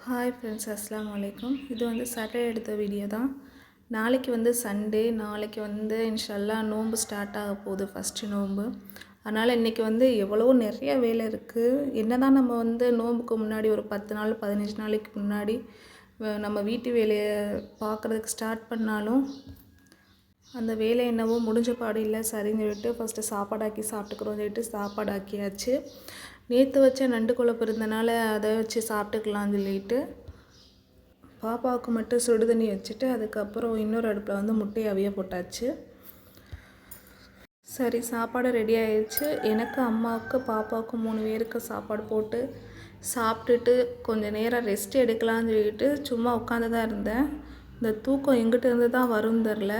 Hi friends, அஸ்ஸலாமு அலைக்கும். இது வந்து சாட்டர்டே எடுத்த வீடியோ தான். நாளைக்கு வந்து சண்டே. நாளைக்கு வந்து இன்ஷால்லா நோன்பு ஸ்டார்ட் ஆக போகுது, ஃபஸ்ட்டு நோன்பு. அதனால் இன்றைக்கி வந்து நிறைய வேலை இருக்குது. என்ன தான் நம்ம வந்து நோன்புக்கு முன்னாடி ஒரு 10 நாள் 15 நாளைக்கு முன்னாடி நம்ம வீட்டு வேலையை பார்க்குறதுக்கு ஸ்டார்ட் பண்ணாலும் அந்த வேலை என்னவோ முடிஞ்ச பாடு இல்லை. சரின்னு சொல்லிட்டு ஃபஸ்ட்டு சாப்பாடாக்கி சாப்பிட்டுக்கிறோம் சொல்லிட்டு சாப்பாடாக்கியாச்சு. நேற்று வச்ச நண்டு குழம்பு இருந்தனால அதை வச்சு சாப்பிட்டுக்கலான்னு சொல்லிட்டு பாப்பாவுக்கு மட்டும் சுடு தண்ணி வச்சுட்டு அதுக்கப்புறம் இன்னொரு அடுப்பில் வந்து முட்டையை அவிய போட்டாச்சு. சரி, சாப்பாடு ரெடி ஆயிடுச்சு. எனக்கு, அம்மாவுக்கு, பாப்பாவுக்கு 3 பேருக்கு சாப்பாடு போட்டு சாப்பிட்டுட்டு கொஞ்சம் நேரம் ரெஸ்ட் எடுக்கலான்னு சொல்லிட்டு சும்மா உட்காந்து தான் இருந்தேன். இந்த தூக்கம் எங்கிட்ட இருந்து தான் வரும் தெரில.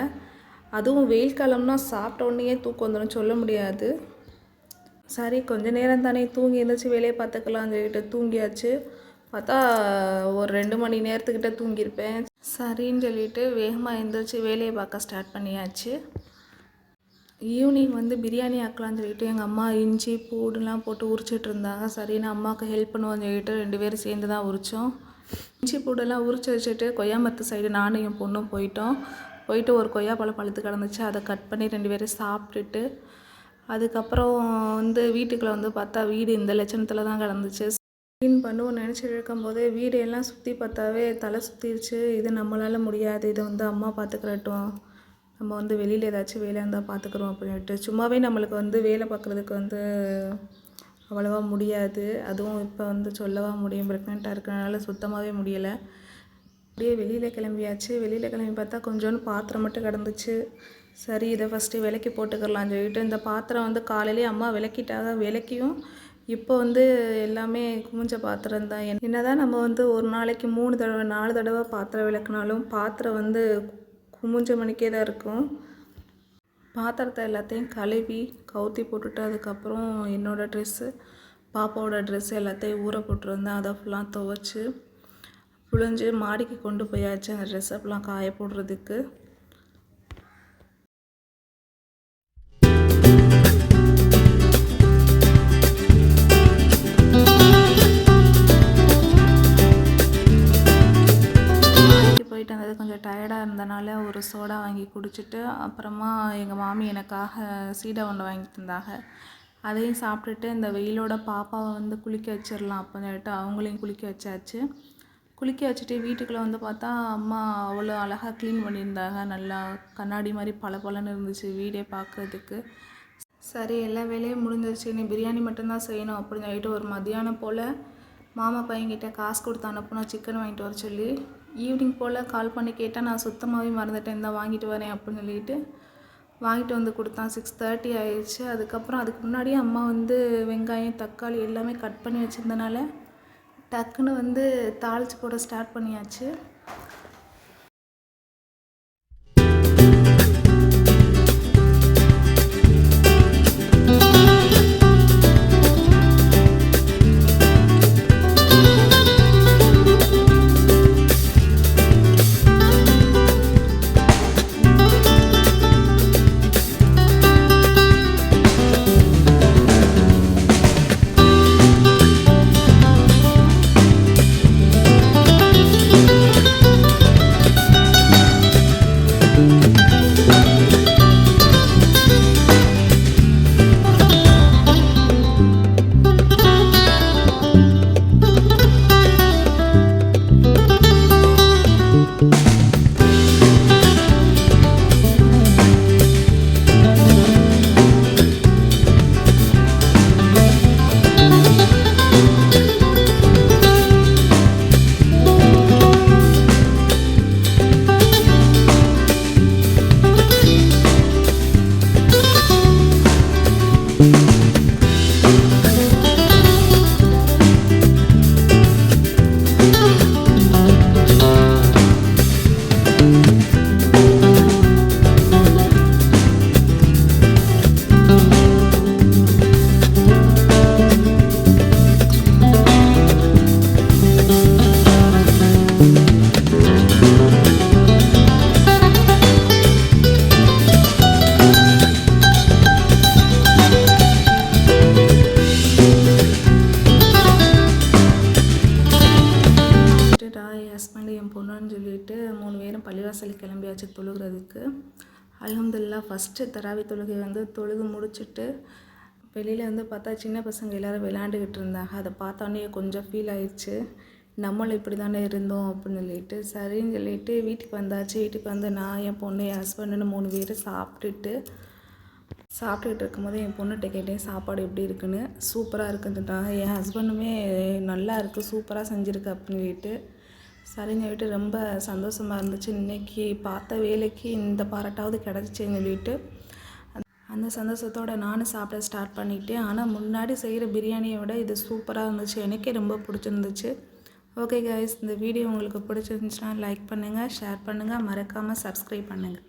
அதுவும் வெயில் காலம்னா சாப்பிட்ட உடனே தூக்கம் வந்துடும், சொல்ல முடியாது. சரி, கொஞ்சம் நேரம் தானே தூங்கி எழுந்திரிச்சி வேலையை பார்த்துக்கலான்னு சொல்லிட்டு தூங்கியாச்சு. பார்த்தா ஒரு 2 மணி நேரத்துக்கிட்ட தூங்கியிருப்பேன். சரின்னு சொல்லிட்டு வேகமாக எழுந்திரிச்சி வேலையை பார்க்க ஸ்டார்ட் பண்ணியாச்சு. ஈவினிங் வந்து பிரியாணி ஆக்கலான்னு சொல்லிட்டு எங்கள் அம்மா இஞ்சி பூடுலாம் போட்டு உரிச்சிட்டு இருந்தாங்க. சரின்னு அம்மாவுக்கு ஹெல்ப் பண்ணுவோன்னு சொல்லிட்டு 2 பேரும் சேர்ந்து தான் உரித்தோம். இஞ்சி பூடெல்லாம் உரிச்சு வச்சுட்டு கொய்யாமரத்து சைடு நானும் என் பொண்ணும் போயிட்டு ஒரு கொய்யாப்பழம் பழுத்து கிடந்துச்சு. அதை கட் பண்ணி 2 பேரும் சாப்பிட்டுட்டு அதுக்கப்புறம் வந்து வீட்டுக்குள்ளே வந்து பார்த்தா வீடு இந்த லட்சணத்தில் தான் கிடந்துச்சு. க்ளீன் பண்ணுவோம் நினச்சிட்டு இருக்கும்போதே வீடு எல்லாம் சுற்றி பார்த்தாவே தலை சுற்றிடுச்சு. இது நம்மளால் முடியாது, இதை வந்து அம்மா பார்த்துக்கிறட்டும், நம்ம வந்து வெளியில் ஏதாச்சும் வேலை இருந்தால் பார்த்துக்குறோம் அப்படின்ட்டு. சும்மாவே நம்மளுக்கு வந்து வேலை பார்க்குறதுக்கு வந்து அவ்வளோவா முடியாது. அதுவும் இப்போ வந்து சொல்லவா முடியும், ப்ரெக்னெண்ட்டாக இருக்கிறனால சுத்தமாகவே முடியலை. அப்படியே வெளியில் கிளம்பியாச்சு. வெளியில் கிளம்பி பார்த்தா கொஞ்சோண்டு பாத்திரம் மட்டும் கிடந்துச்சு. சரி, இதை ஃபஸ்ட்டு விளக்கி போட்டுக்கலான்னு சொல்லிட்டு இந்த பாத்திரம் வந்து காலையிலே அம்மா விளக்கிட்டாங்க. விளக்கியும் இப்போ வந்து எல்லாமே குமிஞ்ச பாத்திரம் தான். என்ன தான் நம்ம வந்து ஒரு நாளைக்கு 3 தடவை 4 தடவை பாத்திரம் விளக்குனாலும் பாத்திரம் வந்து குமிஞ்ச மணிக்கே தான் இருக்கும். பாத்திரத்தை எல்லாத்தையும் கழுவி கவுத்தி போட்டுட்டு அதுக்கப்புறம் என்னோடய ட்ரெஸ்ஸு, பாப்பாவோட ட்ரெஸ்ஸு எல்லாத்தையும் ஊற போட்டுருந்தேன். அதை ஃபுல்லாக துவைச்சி புழிஞ்சு மாடிக்கு கொண்டு போயாச்சு அந்த ட்ரெஸ்ஸை ஃபுல்லாக காய போடுறதுக்கு. போயிட்டு வந்தது கொஞ்சம் டயர்டாக இருந்தனால ஒரு சோடா வாங்கி குடிச்சிட்டு அப்புறமா எங்கள் மாமி எனக்காக சீடை ஒன்று வாங்கி தந்தாங்க. அதையும் சாப்பிட்டுட்டு இந்த வெயிலோட பாப்பாவை வந்து குளிக்க வச்சிடலாம் அப்படின்னு சொல்லிட்டு அவங்களையும் குளிக்க வச்சாச்சு. குளிக்க வச்சுட்டு வீட்டுக்குள்ளே வந்து பார்த்தா அம்மா அவ்வளோ அழகாக க்ளீன் பண்ணியிருந்தாங்க. நல்லா கண்ணாடி மாதிரி பளபளன்னு இருந்துச்சு வீடே பார்க்குறதுக்கு. சரி, எல்லா வேலையும் முடிஞ்சிருச்சு. நீ பிரியாணி மட்டும்தான் செய்யணும் அப்படின்னு சொல்லிட்டு ஒரு மதியானம் போல் மாமா பையன்கிட்ட காசு கொடுத்து அனுப்புனா சிக்கன் வாங்கிட்டு வர சொல்லி. ஈவினிங் போல் கால் பண்ணி கேட்டால் நான் சுத்தமாகவே மறந்துட்டேன், இந்த வாங்கிட்டு வரேன் அப்படின்னு சொல்லிட்டு வாங்கிட்டு வந்து கொடுத்தான். 6:30 ஆயிடுச்சு. அதுக்கப்புறம் அதுக்கு முன்னாடியே அம்மா வந்து வெங்காயம் தக்காளி எல்லாமே கட் பண்ணி வச்சுருந்தனால டக்குன்னு வந்து தாளித்து போட ஸ்டார்ட் பண்ணியாச்சு. பொண்ணுன்னு சொல்லிட்டு 3 பேரும் பள்ளிவாசலுக்கு கிளம்பியாச்சு தொழுகிறதுக்கு. அல்ஹம்துலில்லாஹ் ஃபஸ்ட்டு தராவி தொழுகை தொழுது முடிச்சுட்டு வெளியில் பார்த்தா சின்ன பசங்க எல்லோரும் விளையாண்டுக்கிட்டு இருந்தாங்க. அதை பார்த்தோன்னே கொஞ்சம் ஃபீல் ஆயிடுச்சு. நம்மளும் இப்படி தானே இருந்தோம் அப்படின்னு சொல்லிட்டு சரின்னு சொல்லிட்டு வீட்டுக்கு வந்தாச்சு. வீட்டுக்கு நான் என் பொண்ணு என் ஹஸ்பண்டுன்னு 3 பேர் சாப்பிட்டுக்கிட்டு இருக்கும்போது என் பொண்ணுகிட்ட கேட்டேன் சாப்பாடு எப்படி இருக்குன்னு. சூப்பராக இருக்குன்னுட்டாங்க. என் ஹஸ்பண்டுமே நல்லா இருக்குது சூப்பராக செஞ்சுருக்கு அப்படின்னு சொல்லிட்டு சரின்னு சொல்லிட்டு ரொம்ப சந்தோஷமாக இருந்துச்சு. இன்றைக்கி பார்த்த வேலைக்கு இந்த பாராட்டாவது கிடச்சிச்சின்னு சொல்லிட்டு அந்த சந்தோஷத்தோடு நானும் சாப்பிட ஸ்டார்ட் பண்ணிட்டேன். ஆனால் முன்னாடி செய்கிற பிரியாணியை விட இது சூப்பராக இருந்துச்சு. எனக்கே ரொம்ப பிடிச்சிருந்துச்சு. ஓகே கைஸ், இந்த வீடியோ உங்களுக்கு பிடிச்சிருந்துச்சுன்னா லைக் பண்ணுங்கள், ஷேர் பண்ணுங்கள், மறக்காமல் சப்ஸ்கிரைப் பண்ணுங்கள்.